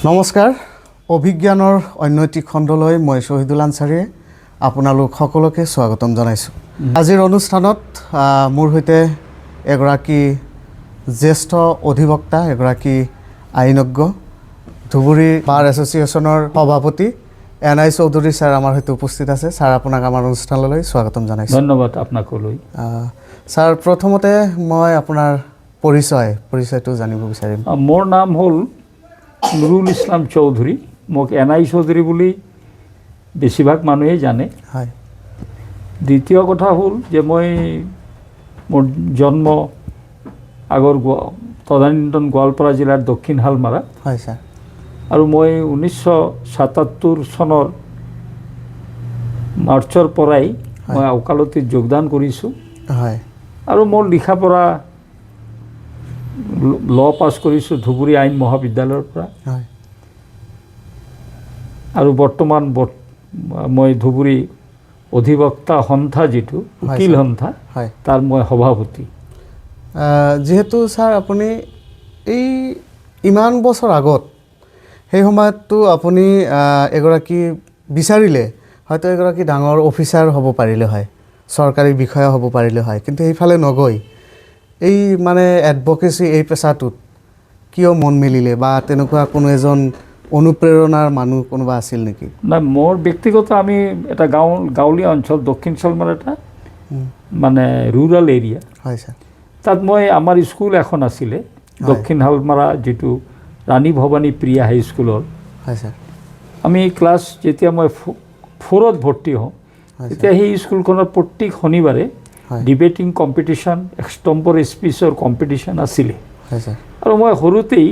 নমস্কাৰ অভিজ্ঞানৰ অন্যটি খণ্ডলৈ মই শহীদুল আনচাৰীয়ে আপোনালোক সকলোকে স্বাগতম জনাইছোঁ। আজিৰ অনুষ্ঠানত মোৰ সৈতে এগৰাকী জ্যেষ্ঠ অধিবক্তা এগৰাকী আইনজ্ঞ ধুবুৰী বাৰ এছ'চিয়েশ্যনৰ সভাপতি এনআই চৌধুৰী ছাৰ আমাৰ সৈতে উপস্থিত আছে। ছাৰ আপোনাক আমাৰ অনুষ্ঠানলৈ স্বাগতম জনাইছোঁ। ধন্যবাদ আপোনাকলৈ। ছাৰ প্ৰথমতে মই আপোনাৰ পৰিচয়টো জানিব বিচাৰিম। মোৰ নাম হ'ল নুৰুল ইছলাম চৌধুৰী। মোক এনআই চৌধুৰী বুলি বেছিভাগ মানুহেই জানে। হয়। দ্বিতীয় কথা হ'ল যে মই মোৰ জন্ম আগৰ তদানীন্তন গোৱালপাৰা জিলাৰ দক্ষিণ শালমাৰা। হয় ছাৰ। আৰু মই 1977 চনৰ মাৰ্চৰ পৰাই মই ওকালতিত যোগদান কৰিছোঁ। হয়। আৰু মোৰ লিখা পঢ়া ল' পাছ কৰিছোঁ ধুবুৰী আইন মহাবিদ্যালয়ৰ পৰা। হয়। আৰু বৰ্তমান মই ধুবুৰী অধিবক্তা সন্থা যিটো উকিল সন্থা তাৰ মই সভাপতি। যিহেতু ছাৰ আপুনি এই ইমান বছৰ আগত সেই সময়ততো আপুনি এগৰাকী বিচাৰিলে হয়তো এগৰাকী ডাঙৰ অফিচাৰ হ'ব পাৰিলে হয়, চৰকাৰী বিষয়া হ'ব পাৰিলে হয়, কিন্তু সেইফালে নগৈ এই মানে এডভকেচি এই পেচাটোত কিয় মন মেলিলে বা তেনেকুৱা কোনো এজন অনুপ্ৰেৰণাৰ মানুহ কোনোবা আছিল নেকি? নাই, মোৰ ব্যক্তিগত আমি এটা গাঁৱলীয়া অঞ্চল দক্ষিণ শালমাৰ এটা মানে ৰুৰাল এৰিয়া। হয় ছাৰ। তাত মই আমাৰ স্কুল এখন আছিলে দক্ষিণ শালমাৰা যিটো ৰাণী ভৱানী প্ৰিয়া হাইস্কুলৰ। হয় ছাৰ। আমি ক্লাছ যেতিয়া মই 4ত ভৰ্তি হওঁ তেতিয়া সেই স্কুলখনৰ প্ৰত্যেক শনিবাৰে ডিবেটিং কম্পিটিশ্যন এক্সটম্পৰ স্পীচৰ কম্পিটিশ্যন আছিলে। হয় ছাৰ। আৰু মই সৰুতেই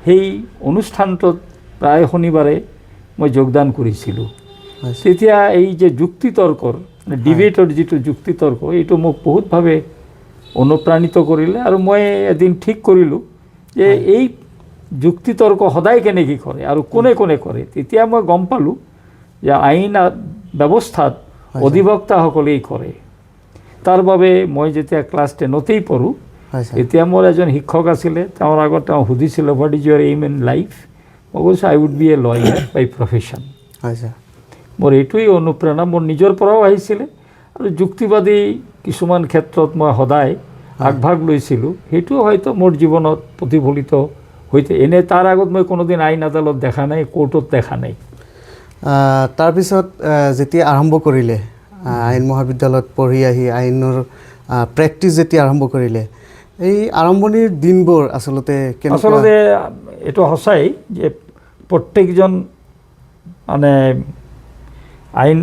সেই অনুষ্ঠানটোত প্ৰায় শনিবাৰে মই যোগদান কৰিছিলোঁ। তেতিয়া এই যে যুক্তিতৰ্কৰ ডিবেটৰ যিটো যুক্তিতৰ্ক এইটো মোক বহুতভাৱে অনুপ্ৰাণিত কৰিলে। আৰু মই এদিন ঠিক কৰিলোঁ যে এই যুক্তিতৰ্ক সদায় কেনেকৈ কৰে আৰু কোনে কোনে কৰে। তেতিয়া মই গম পালোঁ যে আইন ব্যৱস্থাত অধিবক্তাসকলেই কৰে। তাৰ বাবে মই যেতিয়া ক্লাছ 10তেই পঢ়োঁ তেতিয়া মোৰ এজন শিক্ষক আছিলে, তেওঁৰ আগত তেওঁ সুধিছিলে what is your aim in life. মই কৈছোঁ I would be a lawyer by profession. মোৰ এইটোৱেই অনুপ্ৰেৰণা মোৰ নিজৰ পৰাও আহিছিলে। আৰু যুক্তিবাদী কিছুমান ক্ষেত্ৰত মই সদায় আগভাগ লৈছিলোঁ, সেইটো হয়তো মোৰ জীৱনত প্ৰতিফলিত হৈছে। এনে তাৰ আগত মই কোনোদিন আইন আদালত দেখা নাই, কোৰ্টত দেখা নাই। তাৰপিছত যেতিয়া আৰম্ভ কৰিলে আইন মহাবিদ্যালয়ত পঢ়ি আহি আইনৰ প্ৰেক্টিচ যেতিয়া আৰম্ভ কৰিলে, এই আৰম্ভণিৰ দিনবোৰ আচলতে এইটো সঁচাই যে প্ৰত্যেকজন মানে আইন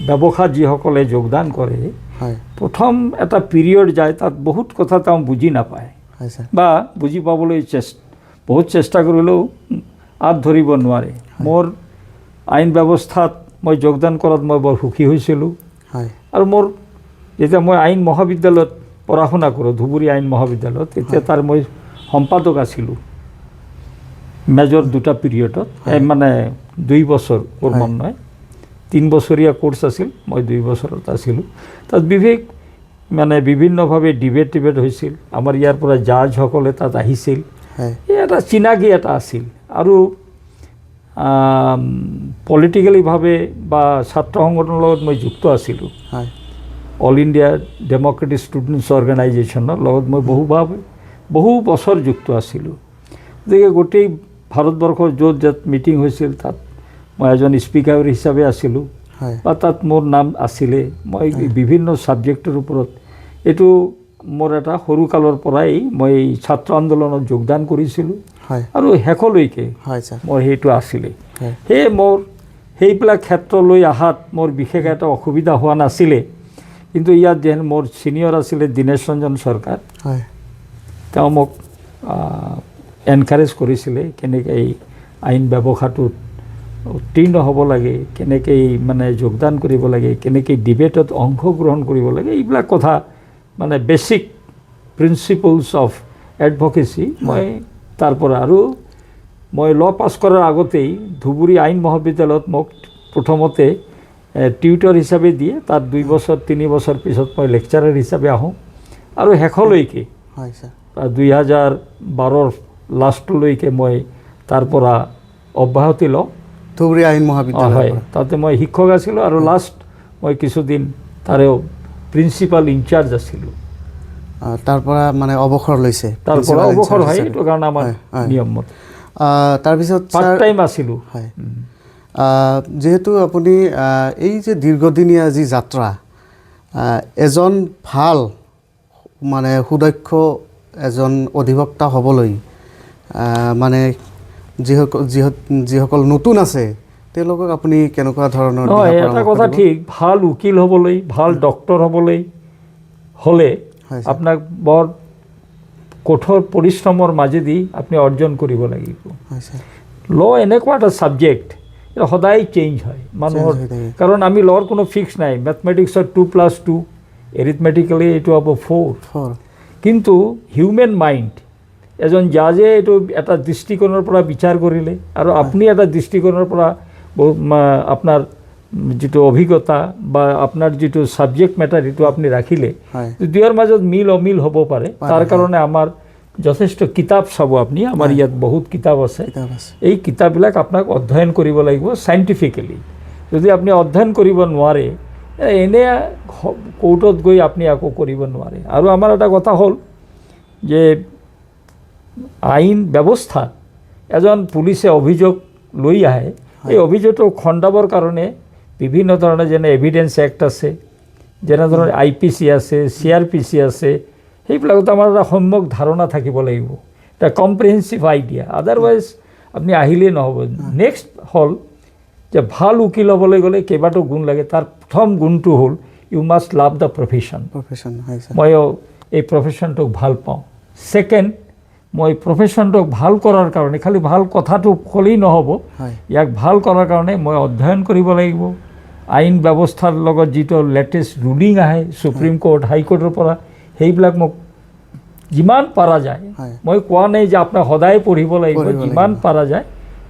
ব্যৱসায়ত যিসকলে যোগদান কৰে প্ৰথম এটা পিৰিয়ড যায়, তাত বহুত কথা তেওঁ বুজি নাপায় বা বুজি পাবলৈ বহুত চেষ্টা কৰিলেও আঁত ধৰিব নোৱাৰে। মোৰ আইন ব্যৱস্থাত মই যোগদান কৰাত মই বৰ সুখী হৈছিলোঁ। আৰু মোৰ যেতিয়া মই আইন মহাবিদ্যালয়ত পঢ়া শুনা কৰোঁ ধুবুৰী আইন মহাবিদ্যালয়ত, তেতিয়া তাৰ মই সম্পাদক আছিলোঁ মেজৰ 2টা পিৰিয়ডত। মানে 2 বছৰ ক্ৰমান্বয়ে 3 বছৰীয়া কোৰ্চ আছিল, মই 2 বছৰত আছিলোঁ। তাত বিভিন্নভাৱে ডিবেট হৈছিল। আমাৰ ইয়াৰ পৰা জাজসকলে তাত আহিছিল। এই এটা চিনাকি এটা আছিল। আৰু পলিটিকেলিভাৱে বা ছাত্ৰ সংগঠনৰ লগত মই যুক্ত আছিলোঁ। অল ইণ্ডিয়া ডেম'ক্ৰেটিক ষ্টুডেণ্টছ অৰ্গেনাইজেশ্যনৰ লগত মই বহু বছৰ যুক্ত আছিলোঁ। গতিকে গোটেই ভাৰতবৰ্ষৰ য'ত মিটিং হৈছিল তাত মই এজন স্পীকাৰ হিচাপে আছিলোঁ বা তাত মোৰ নাম আছিলে। মই বিভিন্ন ছাবজেক্টৰ ওপৰত এইটো মোৰ এটা সৰুকালৰ পৰাই মই ছাত্ৰ আন্দোলনত যোগদান কৰিছিলোঁ আৰু শেষলৈকে মোৰ সেইটো আছিলে। সেয়ে মোৰ সেইবিলাক ক্ষেত্ৰলৈ অহাত মোৰ বিশেষ এটা অসুবিধা হোৱা নাছিলে। কিন্তু ইয়াত যেন মোৰ ছিনিয়ৰ আছিলে দীনেশ ৰঞ্জন চৰকাৰ, তেওঁ মোক এনকাৰেজ কৰিছিলে কেনেকৈ এই আইন ব্যৱসায়টোত উত্তীৰ্ণ হ'ব লাগে, কেনেকৈ মানে যোগদান কৰিব লাগে, কেনেকৈ ডিবেটত অংশগ্ৰহণ কৰিব লাগে, এইবিলাক কথা মানে বেছিক প্ৰিন্সিপলছ অফ এডভকেচি মই তাৰ পৰা। আৰু মই ল' পাছ কৰাৰ আগতেই ধুবুৰী আইন মহাবিদ্যালয়ত মোক প্ৰথমতে টিউটৰ হিচাপে দিয়ে। তাত 2 বছৰ 3 বছৰ পিছত মই লেকচাৰাৰ হিচাপে আহোঁ। আৰু শেষলৈকে 2012ৰ লাষ্টলৈকে মই তাৰ পৰা অব্যাহতি লওঁ। ধুবুৰী আইন হয়, মহাবিদ্যালয় তাতে মই শিক্ষক আছিলোঁ আৰু লাষ্ট মই কিছুদিন তাৰে প্ৰিন্সিপাল ইনচাৰ্জ আছিলোঁ। তাৰ পৰা মানে অৱসৰ লৈছে, তাৰ পৰা অৱসৰ হয়, এইটো কাৰণে আমাৰ নিয়মত তাৰপিছত পাৰ্ট টাইম আছিলোঁ। হয়, যিহেতু আপুনি এই যে দীৰ্ঘদিনীয়া যি যাত্ৰা, এজন ভাল মানে সুদক্ষ এজন অধিবক্তা হ'বলৈ মানে যিসকল নতুন আছে তেওঁলোকক আপুনি কেনেকুৱা ধৰণৰ এটা কথা ঠিক, ভাল উকিল হ'বলৈ, ভাল ডক্টৰ হ'বলৈ হ'লে আপোনাক বৰ কঠোৰ পৰিশ্ৰমৰ মাজেদি আপুনি অৰ্জন কৰিব লাগিব। ল এনেকুৱা এটা ছাবজেক্ট সদায় চেঞ্জ হয় মানুহৰ, কাৰণ আমি ল'ৰ কোনো ফিক্স নাই। মেথমেটিক্সত 2+2, এৰিথমেটিকেলি এইটো হ'ব 4, কিন্তু হিউমেন মাইণ্ড এজন জাজে এইটো এটা দৃষ্টিকোণৰ পৰা বিচাৰ কৰিলে আৰু আপুনি এটা দৃষ্টিকোণৰ পৰা আপোনাৰ যিটো অভিজ্ঞতা বা আপোনাৰ যিটো ছাবজেক্ট মেটাৰ এইটো আপুনি ৰাখিলে, দুয়োৰ মাজত মিল অমিল হ'ব পাৰে। তাৰ কাৰণে আমাৰ যথেষ্ট কিতাপ চাব আপুনি, আমাৰ ইয়াত বহুত কিতাপ আছে। এই কিতাপবিলাক আপোনাক অধ্যয়ন কৰিব লাগিব চাইণ্টিফিকেলি। যদি আপুনি অধ্যয়ন কৰিব নোৱাৰে, এনে কোৰ্টত গৈ আপুনি একো কৰিব নোৱাৰে। আৰু আমাৰ এটা কথা হ'ল যে আইন ব্যৱস্থাত এজন পুলিচে অভিযোগ লৈ আহে, এই অভিযোগটো খণ্ডাবৰ কাৰণে বিভিন্ন ধৰণৰ যেনে এভিডেন্স এক্ট আছে, যেনে ধৰণৰ IPC আছে, CRPC আছে, সেইবিলাকত আমাৰ এটা সম্যক ধাৰণা থাকিব লাগিব, এটা কম্প্ৰিহেনচিভ আইডিয়া। আদাৰৱাইজ আপুনি আহিলেই নহ'ব। নেক্সট হ'ল যে ভাল উকিল হ'বলৈ গ'লে কেইবাটাও গুণ লাগে। তাৰ প্ৰথম গুণটো হ'ল you must love the profession. মই এই প্ৰফেশ্যনটোক ভাল পাওঁ। ছেকেণ্ড, মই প্ৰফেশ্যনটোক ভাল কৰাৰ কাৰণে খালি ভাল কথাটো ক'লেই নহ'ব, ইয়াক ভাল কৰাৰ কাৰণে মই অধ্যয়ন কৰিব লাগিব। আইন ব্যৱস্থাৰ লগত যিটো লেটেষ্ট ৰুলিং আহে সুপ্ৰিম কোৰ্ট, হাইকোৰ্টৰ পৰা, সেইবিলাক মোক যিমান পাৰা যায়, মই কোৱা নাই যে আপোনাক সদায় পঢ়িব লাগিব, যিমান পাৰা যায়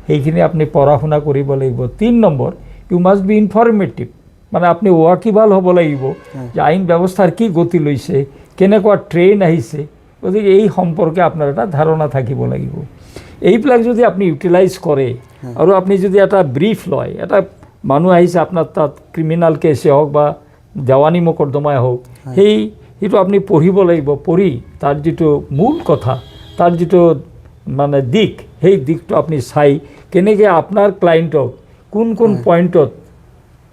সেইখিনি আপুনি পঢ়া শুনা কৰিব লাগিব। 3 number, you must be informative, মানে আপুনি ৱাকিবল হ'ব লাগিব যে আইন ব্যৱস্থাৰ কি গতি লৈছে, কেনেকুৱা ট্ৰেইন আহিছে, গতিকে এই সম্পৰ্কে আপোনাৰ এটা ধাৰণা থাকিব লাগিব। এইবিলাক যদি আপুনি ইউটিলাইজ কৰে আৰু আপুনি যদি এটা ব্ৰিফ লয়, এটা মানুহ আহিছে আপোনাৰ তাত, ক্ৰিমিনেল কেছে হওক বা দেৱানী মোকদ্দমাই হওক, সেইটো আপুনি পঢ়িব লাগিব। পঢ়ি তাৰ যিটো মূল কথা, তাৰ যিটো মানে দিশ, সেই দিশটো আপুনি চাই কেনেকৈ আপোনাৰ ক্লায়েণ্টক কোন কোন পইণ্টত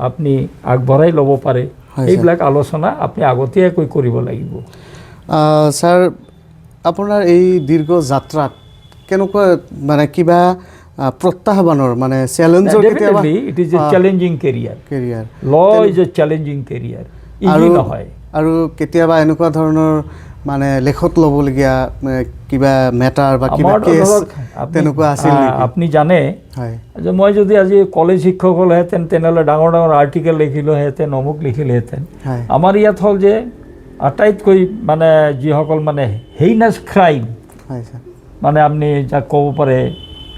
আপুনি আগবঢ়াই ল'ব পাৰে, সেইবিলাক আলোচনা আপুনি আগতীয়াকৈ কৰিব লাগিব। ছাৰ, আপোনাৰ এই দীৰ্ঘ যাত্ৰাত কেনেকুৱা মানে কিবা প্ৰত্যাহ্বানৰ মানে চেলেঞ্জৰ কেতিয়াবা? It is a challenging career. Law is a challenging career, easy নহয়। আৰু কেতিয়াবা এনেকুৱা ধৰণৰ মানে লেখত ল'বলগীয়া কিবা মেটাৰ বা কিবা কেছ তেনেকুৱা আছিল নেকি? আপুনি জানে যে মই যদি আজি কলেজ শিক্ষক হ'লোহেঁতেন, তেনেহ'লে ডাঙৰ ডাঙৰ আৰ্টিকেল লিখিলোহেঁতেন, অমুক লিখিলোহেঁতেন। আমাৰ ইয়াত হ'ল যে আটাইতকৈ মানে যিসকল মানে হেইনাছ ক্ৰাইম, মানে আপুনি যাক ক'ব পাৰে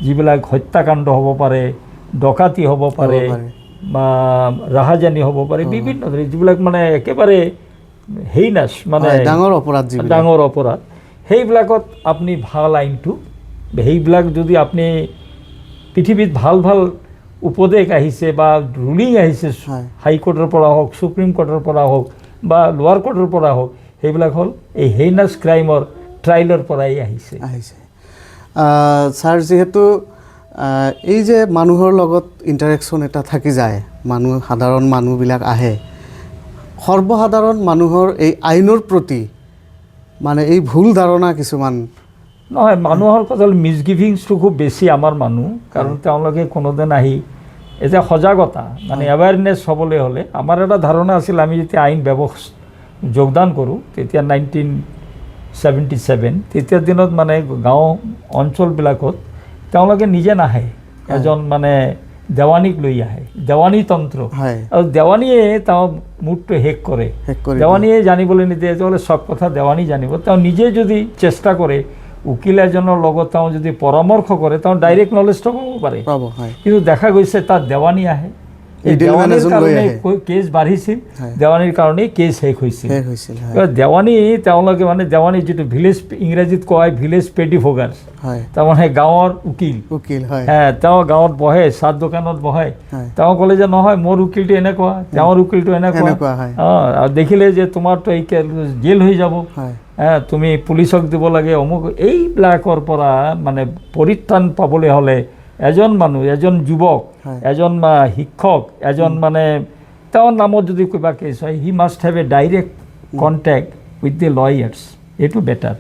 যিবিলাক হত্যাকাণ্ড হ'ব পাৰে, ডকাতি হ'ব পাৰে বা ৰাহাজানি হ'ব পাৰে, বিভিন্ন ধৰণৰ যিবিলাক মানে একেবাৰে হেইনাছ, মানে ডাঙৰ অপৰাধ, সেইবিলাকত আপুনি ভাল আইনটো, সেইবিলাক যদি আপুনি পৃথিৱীত ভাল ভাল উপদেশ আহিছে বা ৰুলিং আহিছে হাইকোৰ্টৰ পৰা হওক, সুপ্ৰিম কোৰ্টৰ পৰা হওক বা লোৱাৰ কোৰ্টৰ পৰা হওক, সেইবিলাক হ'ল এই হেইনাছ ক্ৰাইমৰ ট্ৰাইলৰ পৰাই আহিছে। ছাৰ, যিহেতু এই যে মানুহৰ লগত ইণ্টাৰেকশ্যন এটা থাকি যায়, সাধাৰণ মানুহবিলাক আহে, সৰ্বসাধাৰণ মানুহৰ এই আইনৰ প্ৰতি মানে এই ভুল ধাৰণা কিছুমান নহয়, মানুহৰ কথা মিছগিভিংছটো খুব বেছি আমাৰ মানুহ, কাৰণ তেওঁলোকে কোনোদিন আহি এতিয়া সজাগতা মানে এৱাৰনেছ হ'বলৈ হ'লে, আমাৰ এটা ধাৰণা আছিল, আমি যেতিয়া আইন ব্যৱস্থা যোগদান কৰোঁ তেতিয়া 1977, তেতিয়াৰ দিনত মানে গাঁও অঞ্চলবিলাকত তেওঁলোকে নিজে নাহে, এজন মানে দেৱানীক লৈ আহে, দেৱানী তন্ত্ৰ, আৰু দেৱানীয়ে তেওঁ মুডটো শেষ কৰে, দেৱানীয়ে জানিবলৈ নিদিয়ে, তেতিয়াহ'লে চব কথা দেৱানী জানিব। তেওঁ নিজে যদি চেষ্টা কৰে, উকিল এজনৰ লগত তেওঁ যদি পৰামৰ্শ কৰে, তেওঁ ডাইৰেক্ট নলেজটো পাব পাৰে। কিন্তু দেখা গৈছে তাত দেৱানী আহে, এই Middleman দেৱানীৰ এজন লৈ কাৰণে আহে। কেছ বাঢ়িছিল, হয়। দেৱানীৰ কাৰণেই কেছ শেষ হৈছিল। শেষ হৈছিল, হয়। এবাৰ দেৱানী তেওঁলোকে মানে দেৱানী যিটো ভিলেজ ইংৰাজীত কয় ভিলেজ পেটিফোগাৰ, হয় তাৰমানে গাঁৱৰ উকিল। উকিল, হয় তেওঁ গাঁৱত বহে, চাহ দোকানত বহে। হয় তেওঁ ক'লে যে নহয় মোৰ উকিলটো এনেকুৱা, তেওঁৰ উকিলটো এনেকুৱা, এনেকুৱা। হয়। আৰু দেখিলে যে তোমাৰতো এই জেল হৈ যাব, হয় তুমি পুলিচক দিব লাগে অমুক। এইবিলাকৰ পৰা মানে পৰিত্ৰাণ পাবলৈ হ'লে এজন মানুহ, এজন যুৱক, হয়। এজন শিক্ষক, এজন মানে তেওঁৰ নামত যদি কিবা কেছ হয়, he must have a direct contact with the lawyers. এইটো বেটাৰ।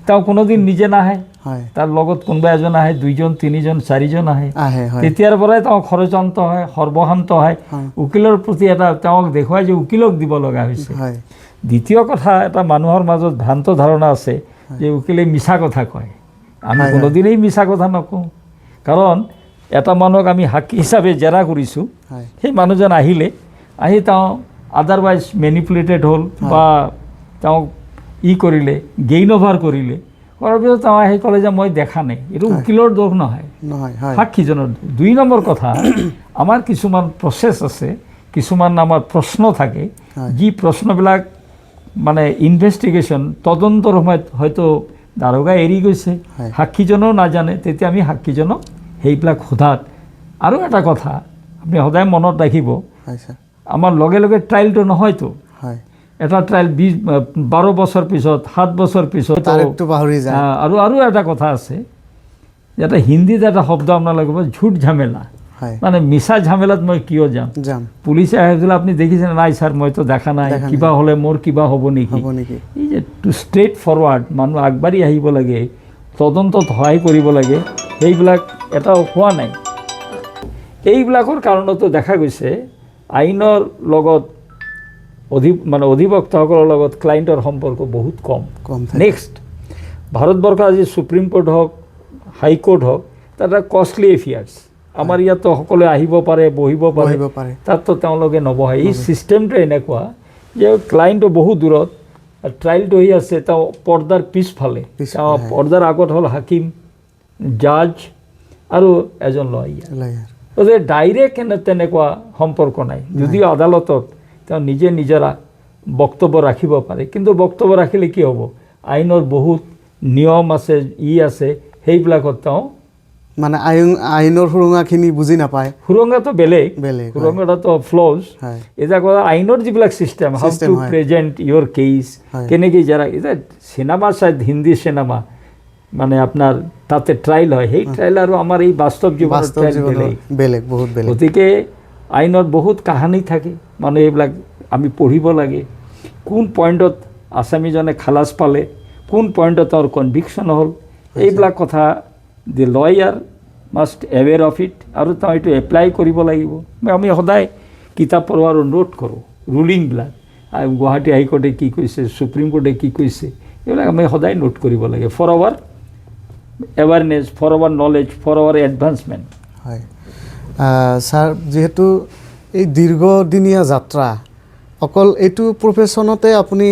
তেওঁ কোনোদিন নিজে নাহে, হয় তাৰ লগত কোনোবা এজন আহে, 2জন 3জন 4জন আহে। আহে, হয়। তেতিয়াৰ পৰাই তেওঁ খৰচান্ত হয়, সৰ্বশান্ত হয়। হয়। উকিলৰ প্ৰতি এটা তেওঁক দেখুৱাই যে উকিলক দিব লগা হৈছে। হয় দ্বিতীয় কথা, এটা মানুহৰ মাজত ভ্ৰান্ত ধাৰণা আছে যে উকিলে মিছা কথা কয়। আমি হয়, কোনোদিনেই মিছা কথা নকওঁ, কাৰণ এটা মানুহক আমি সাক্ষী হিচাপে জেৰা কৰিছোঁ, হয় সেই মানুহজন আহি তেওঁ আদাৰৱাইজ মেনিপুলেটেড হ'ল বা তেওঁক কৰিলে, গেইন অভাৰ কৰিলে, কৰাৰ পিছত তেওঁ আহি ক'লে যে মই দেখা নাই। এইটো উকিলৰ দোষ নহয়, নহয়, হয় সাক্ষীজনৰ দোষ। 2 নম্বৰ কথা, আমাৰ কিছুমান প্ৰচেছ আছে, কিছুমান আমাৰ প্ৰশ্ন থাকে, হয়। যি প্ৰশ্নবিলাক মানে ইনভেষ্টিগেশ্যন তদন্তৰ সময়ত হয়তো দাৰোগা এৰি গৈছে, হয়। সাক্ষীজনেও নাজানে, তেতিয়া আমি সাক্ষীজনক সেইবিলাক সোধাত। আৰু এটা কথা আপুনি সদায় মনত ৰাখিব, হয় ছাৰ, আমাৰ লগে লগে ট্ৰায়েলটো নহয়তো। হয় এটা ট্ৰায়েল 12 বছৰ পিছত, 7 বছৰ পিছত। তাৰিখটো পাহৰি যায়। আৰু এটা কথা আছে, এটা হিন্দীত এটা শব্দ আপোনাৰ লাগিব, ঝুট ঝামেলা। হয় মানে মিছা ঝামেলাত মই কিয় যাম? পুলিচে আহিছিলে, আপুনি দেখিছেনে নাই ছাৰ মইতো দেখা নাই, কিবা হ'লে মোৰ কিবা হ'ব নেকি? এই যে টু ষ্ট্ৰেইট ফৰৱাৰ্ড, মানুহ আগবাঢ়ি আহিব লাগে, তদন্তত সহায় কৰিব লাগে, সেইবিলাক এটাও হোৱা নাই। এইবিলাকৰ কাৰণতো দেখা গৈছে আইনৰ লগত অধিবক্তাসকলৰ লগত ক্লায়েণ্টৰ সম্পৰ্ক বহুত কম। নেক্সট, ভাৰতবৰ্ষৰ আজি সুপ্ৰিম কোৰ্ট হওক, হাইকোৰ্ট হওক, তাত এটা কষ্টলি এফেয়াৰ্ছ। আমাৰ ইয়াতো সকলোৱে আহিব পাৰে, বহিব পাৰে, তাততো তেওঁলোকে নবহে। এই ছিষ্টেমটো এনেকুৱা যে ক্লায়েণ্টটো বহু দূৰত, ট্ৰায়েলটো হৈ আছে তেওঁ পৰ্দাৰ পিছফালে, তেওঁ পৰ্দাৰ আগত হ'ল হাকিম, জাজ আৰু এজন লয়াৰ। গতিকে ডাইৰেক্ট তেনেকুৱা সম্পৰ্ক নাই। যদিও আদালতত তেওঁ নিজে নিজৰা বক্তব্য ৰাখিব পাৰে, কিন্তু বক্তব্য ৰাখিলে কি হ'ব? আইনৰ বহুত নিয়ম আছে, আছে, সেইবিলাকত তেওঁ মানে আইনৰ সুৰঙাখিনি বুজি নাপায়। সুৰঙাটো বেলেগ, সুৰঙাটো ফ্লজ। এতিয়া কথা আইনৰ যিবিলাক system, how to present your case, কেনেকৈ যাৰা এতিয়া চিনেমা চাই, হিন্দী চিনেমা মানে আপোনাৰ তাতে ট্ৰায়েল হয়, সেই ট্ৰায়েল আৰু আমাৰ এই বাস্তৱ জীৱনৰ ট্ৰায়েল বেলেগ, বহুত বেলেগ। গতিকে আইনত বহুত কাহানী থাকে, মানে এইবিলাক আমি পঢ়িব লাগে। কোন পইণ্টত আসামীজনে খালাচ পালে, কোন পইণ্টত তেওঁৰ কনভিকশ্যন হ'ল, এইবিলাক কথা the lawyer must aware of it, আৰু তেওঁ এইটো এপ্লাই কৰিব লাগিব। আমি সদায় কিতাপ পঢ়োৱাৰ অনুৰোধ কৰোঁ, ৰুলিংবিলাক গুৱাহাটী হাইকোৰ্টে কি কৈছে, সুপ্ৰিম কোৰ্টে কি কৈছে, এইবিলাক আমি সদায় নোট কৰিব লাগে for our awareness, for our knowledge, for our advancement. হয় ছাৰ, যিহেতু এই দীৰ্ঘদিনীয়া যাত্ৰা, অকল এইটো প্ৰফেশ্যনতে আপুনি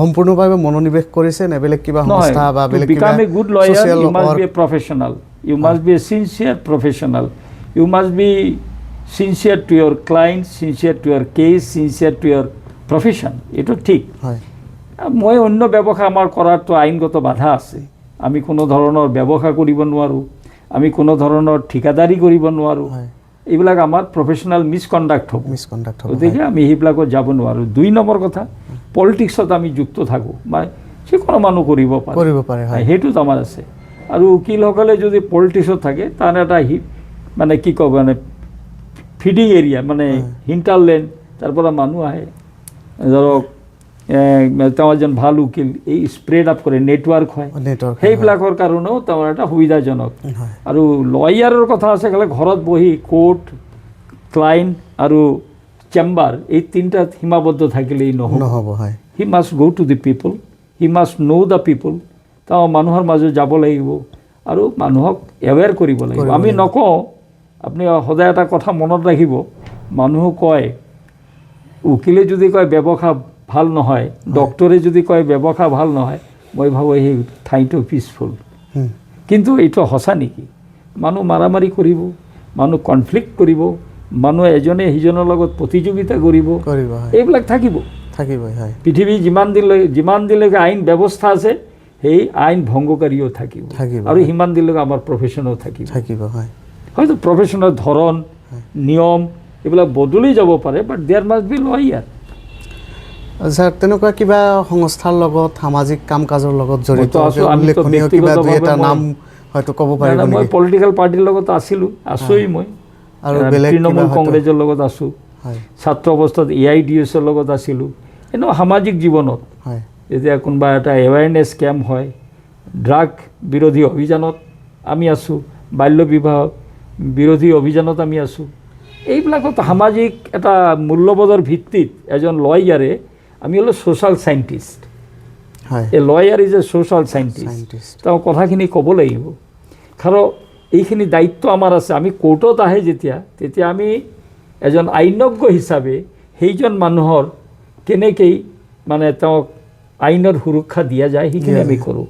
সম্পূৰ্ণভাৱে মনোনিৱেশ কৰিছে নে বেলেগ কিবা সংস্থা বা বেলেগ কিবা? Become a good lawyer you must be a professional, you must be a sincere professional, you must be sincere to your client, sincere to your case, sincere to your profession. এইটো ঠিক। মই অন্য ব্যৱসায় আমাৰ কৰাৰতো আইনগত বাধা আছে। আমি কোনো ধৰণৰ ব্যৱসায় কৰিব নোৱাৰোঁ, আমি কোনো ধৰণৰ ঠিকাদাৰী কৰিব নোৱাৰোঁ, এইবিলাক আমাৰ প্ৰফেশ্যনেল মিছকণ্ডাক্ট হ'ব। গতিকে আমি সেইবিলাকত যাব নোৱাৰোঁ। 2 নম্বৰ কথা, পলিটিক্সত আমি যুক্ত থাকোঁ, মানে যিকোনো মানুহ কৰিব পাৰে, সেইটোত আমাৰ আছে। আৰু উকিলসকলে যদি পলিটিক্সত থাকে, তাৰ এটা মানে কি ক'ব, মানে ফিডিং এৰিয়া, মানে হিণ্টাৰলেণ্ড, তাৰ পৰা মানুহ আহে, ধৰক তেওঁ এজন ভাল উকিল, এই স্প্ৰেড আপ কৰে, নেটৱৰ্ক হয়, সেইবিলাকৰ কাৰণেও তেওঁৰ এটা সুবিধাজনক। আৰু লয়াৰৰ কথা আছে ক'লে ঘৰত বহি কোৰ্ট, ক্লায়েণ্ট আৰু চেম্বাৰ, এই 3টাত সীমাবদ্ধ থাকিলেই নহ'ব। He must go' to the people, he must know' the people. তেওঁ মানুহৰ মাজত যাব লাগিব আৰু মানুহক এৱেৰ কৰিব লাগিব। আমি নকওঁ, আপুনি সদায় এটা কথা মনত ৰাখিব, মানুহ কয় উকিলে যদি কয় ব্যৱসায় ভাল নহয়, ডক্টৰে যদি কয় ব্যৱসায় ভাল নহয়, মই ভাবোঁ সেই ঠাইটো পিচফুল। কিন্তু এইটো সঁচা নেকি? মানুহ মাৰামাৰি কৰিব, মানুহ কনফ্লিক্ট কৰিব, মানুহে এজনে সিজনৰ লগত প্ৰতিযোগিতা কৰিব, এইবিলাক থাকিবই। পৃথিৱী যিমান দিনলৈকে আইন ব্যৱস্থা আছে সেই আইন ভংগকাৰীও থাকিব আৰু সিমান দিনলৈকে আমাৰ প্ৰফেশ্যনো থাকিব। হয়তো প্ৰফেশ্যনৰ ধৰণ নিয়ম এইবিলাক বদলি যাব পাৰে, বাট দেয়াৰ মাষ্ট বি ল ইয়াৰ। ছাৰ তেনেকুৱা কিবা সংস্থাৰ লগত সামাজিক কাম কাজৰ লগত জড়িত উল্লেখনীয় কিবা দুই এটা নাম হয়তো ক'ব পাৰিব নেকি? মই পলিটিকেল পাৰ্টিৰ লগত আছোঁৱেই, মই আৰু তৃণমূল কংগ্ৰেছৰ লগত আছোঁ, ছাত্ৰ অৱস্থাত AIDSৰ লগত আছিলোঁ। এনেও সামাজিক জীৱনত যেতিয়া কোনোবা এটা এৱাৰনেছ কেম্প হয়, ড্ৰাগ বিৰোধী অভিযানত আমি আছোঁ, বাল্য বিবাহ বিৰোধী অভিযানত আমি আছোঁ। এইবিলাকত সামাজিক এটা মূল্যবোধৰ ভিত্তিত এজন লয়াৰে, আমি হ'লোঁ social scientist, a lawyer is a social scientist, তেওঁ কথাখিনি ক'ব লাগিব। কাৰণ এইখিনি দায়িত্ব আমাৰ আছে। আমি কোৰ্টত আহে তেতিয়া আমি এজন আইনজ্ঞ হিচাপে সেইজন মানুহৰ কেনেকৈ মানে তেওঁক আইনৰ সুৰক্ষা দিয়া যায় সেইখিনি আমি কৰোঁ।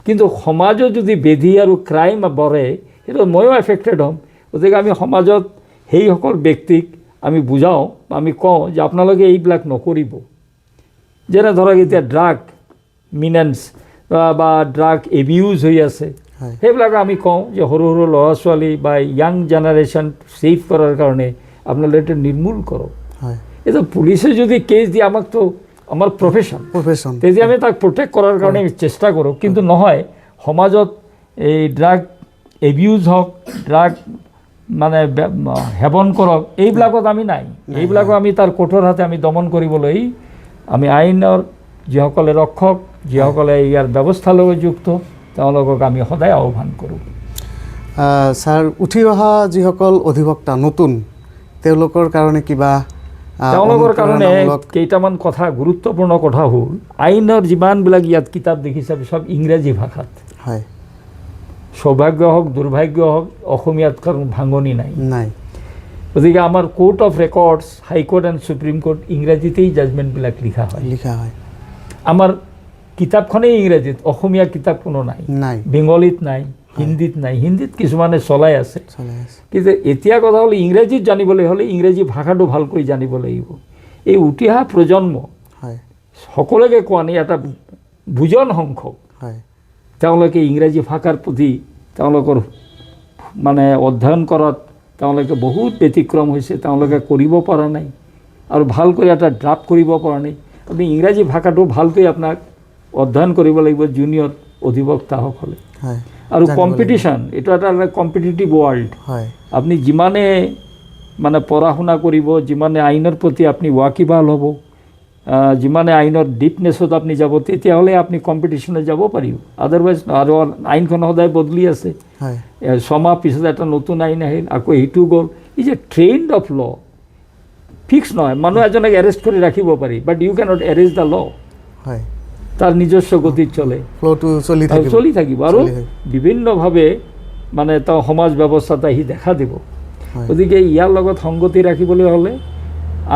কিন্তু সমাজত যদি বেধি আৰু ক্ৰাইম বঢ়ে, সেইটো ময়ো এফেক্টেড হ'ম। গতিকে আমি সমাজত সেইসকল ব্যক্তিক আমি বুজাওঁ, আমি কওঁ যে আপোনালোকে এইবিলাক নকৰিব। যেনে ধৰক এতিয়া ড্ৰাগ মিনেন্স বা ড্ৰাগ এবিউজ হৈ আছে, সেইবিলাক আমি কওঁ যে সৰু সৰু ল'ৰা ছোৱালী বা য়াং জেনেৰেশ্যন ছেভ কৰাৰ কাৰণে আপোনালোকে এইটো নিৰ্মূল কৰক। এতিয়া পুলিচে যদি কেছ দিয়ে, আমাকতো আমাৰ প্ৰফেশ্যন, তেতিয়া আমি তাক প্ৰটেক্ট কৰাৰ কাৰণে আমি চেষ্টা কৰোঁ। কিন্তু নহয়, সমাজত এই ড্ৰাগ এবিউজ হওক, ড্ৰাগ মানে সেৱন কৰক, এইবিলাকত আমি নাই। এইবিলাকো আমি তাৰ কঠোৰ হাতে আমি দমন কৰিবলৈ আমি আইনৰ যিসকলে ৰক্ষক, যিসকলে ইয়াৰ ব্যৱস্থাৰ লগত যুক্ত, তেওঁলোকক আমি সদায় আহ্বান কৰোঁ। ছাৰ, উঠি অহা যিসকল অধিবক্তা নতুন, তেওঁলোকৰ কাৰণে কিবা তেওঁলোকৰ কাৰণে কেইটামান কথা, গুৰুত্বপূৰ্ণ কথা হ'ল, আইনৰ যিমানবিলাক ইয়াত কিতাপ দেখিছে চব ইংৰাজী ভাষাত। সৌভাগ্য হওক দুৰ্ভাগ্য হওক, অসমীয়াত কাৰণ ভাঙনি নাই। গতিকে আমাৰ court of records, High Court and Supreme Court ইংৰাজীতেই জাজমেণ্টবিলাক লিখা হয়। আমাৰ কিতাপখনেই ইংৰাজীত, অসমীয়া কিতাপ কোনো নাই, বেংগলীত নাই, হিন্দীত নাই। হিন্দীত কিছুমানে চলাই আছে, কিন্তু এতিয়া কথা হ'ল ইংৰাজীত জানিবলৈ হ'লে ইংৰাজী ভাষাটো ভালকৈ জানিব লাগিব। এই উঠি অহা প্ৰজন্ম সকলোকে কোৱা নাই, এটা বুজন সংখ্যক তেওঁলোকে ইংৰাজী ভাষাৰ প্ৰতি তেওঁলোকৰ মানে অধ্যয়ন কৰাত তেওঁলোকে বহুত ব্যতিক্ৰম হৈছে, তেওঁলোকে কৰিব পৰা নাই আৰু ভালকৈ এটা ড্ৰাফ্ট কৰিব পৰা নাই। আপুনি ইংৰাজী ভাষাটো ভালকৈ আপোনাক অধ্যয়ন কৰিব লাগিব জুনিয়ৰ অধিবক্তাসকলে। আৰু কম্পিটিশ্যন, এইটো এটা কম্পিটিটিভ ৱৰ্ল্ড। আপুনি যিমানে মানে পঢ়া শুনা কৰিব, যিমানে আইনৰ প্ৰতি আপুনি ৱাকিবহাল হ'ব, যিমানে আইনৰ ডিপনেছত আপুনি যাব, তেতিয়াহ'লে আপুনি কম্পিটিশ্যনত যাব পাৰিব। আদাৰৱাইজ আৰু আইনখন সদায় বদলি আছে, ছমাহ পিছত এটা নতুন আইন আহিল, আকৌ সেইটো গ'ল। Is a trend of law, fix নহয়। মানুহ এজনক এৰেষ্ট কৰি ৰাখিব পাৰি, but you cannot arrest the law. তাৰ নিজস্ব গতিত চলে, চলি থাকিব আৰু বিভিন্নভাৱে মানে তেওঁ সমাজ ব্যৱস্থাত আহি দেখা দিব। গতিকে ইয়াৰ লগত সংগতি ৰাখিবলৈ হ'লে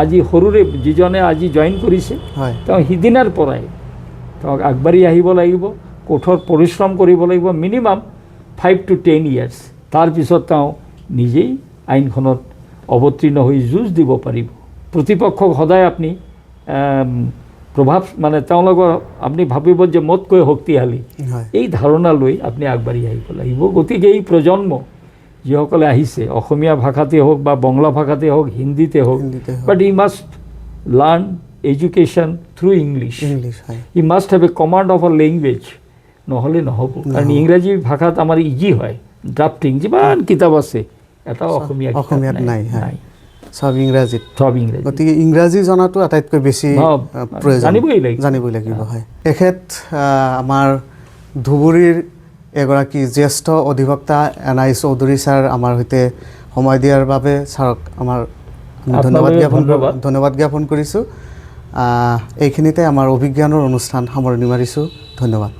আজি সৰুৰে যিজনে আজি জইন কৰিছে, তেওঁ সিদিনাৰ পৰাই তেওঁক আগবাঢ়ি আহিব লাগিব, কঠোৰ পৰিশ্ৰম কৰিব লাগিব, মিনিমাম 5 to 10 years। তাৰপিছত তেওঁ নিজেই আইনখনত অৱতীৰ্ণ হৈ যুঁজ দিব পাৰিব। প্ৰতিপক্ষক সদায় আপুনি প্ৰভাৱ মানে তেওঁলোকৰ আপুনি ভাবিব যে মোতকৈ শক্তিশালী, এই ধাৰণা লৈ আপুনি আগবাঢ়ি আহিব লাগিব। গতিকে এই প্ৰজন্ম যিসকলে আহিছে, অসমীয়া ভাষাতে হওক বা বাংলা ভাষাতে হওক, হিন্দীতে হওক, but he must learn education through English. He must have a command of a language, নহ'লে নহ'ব। কাৰণ ইংৰাজী ভাষাত আমাৰ ইজি হয় ড্ৰাফটিং, যিমান কিতাপ আছে এটা অসমীয়াত নাই, সব ইংৰাজীত। গতিকে ইংৰাজী জনাটো আটাইতকৈ বেছি জানিবই লাগিব। তেখেত আমাৰ ধুবুৰীৰ এগৰাকী জ্যেষ্ঠ অধিবক্তা NI চৌধুৰী ছাৰ আমাৰ সৈতে সময় দিয়াৰ বাবে ছাৰক আমাৰ ধন্যবাদ জ্ঞাপন কৰিছোঁ। এইখিনিতে আমাৰ অভিজ্ঞানৰ অনুষ্ঠান সামৰণি মাৰিছোঁ। ধন্যবাদ।